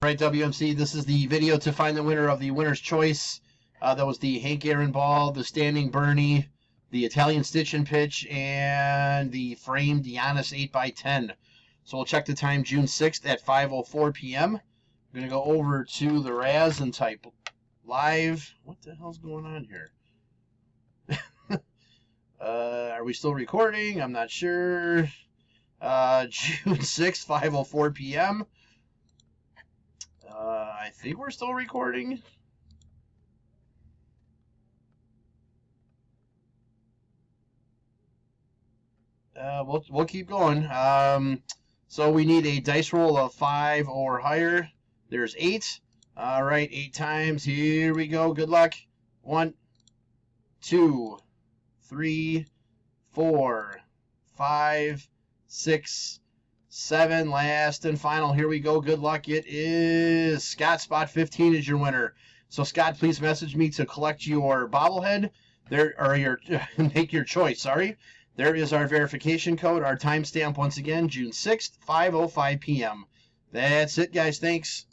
Right, WMC, this is the video to find the winner of the winner's choice. That was the Hank Aaron ball, the Standing Bernie, the Italian Stitch and Pitch, and the framed Giannis 8x10. So we'll check the time June 6th at 5:04 p.m. I'm going to go over to the Raz and type live. What the hell's going on here? Are we still recording? I'm not sure. June 6th, 5:04 p.m. I think we're still recording. We'll keep going. So we need a dice roll of 5 or higher. There's 8. All right, 8 times. Here we go. Good luck. 1, 2, 3, 4, 5, 6, 7. Last and final. Here we go. Good luck. It is Scott. Spot 15 is your winner. So Scott, please message me to collect your bobblehead. There, or your make your choice. Sorry. There is our verification code. Our timestamp once again, June 6th, 5:05 p.m. That's it, guys. Thanks.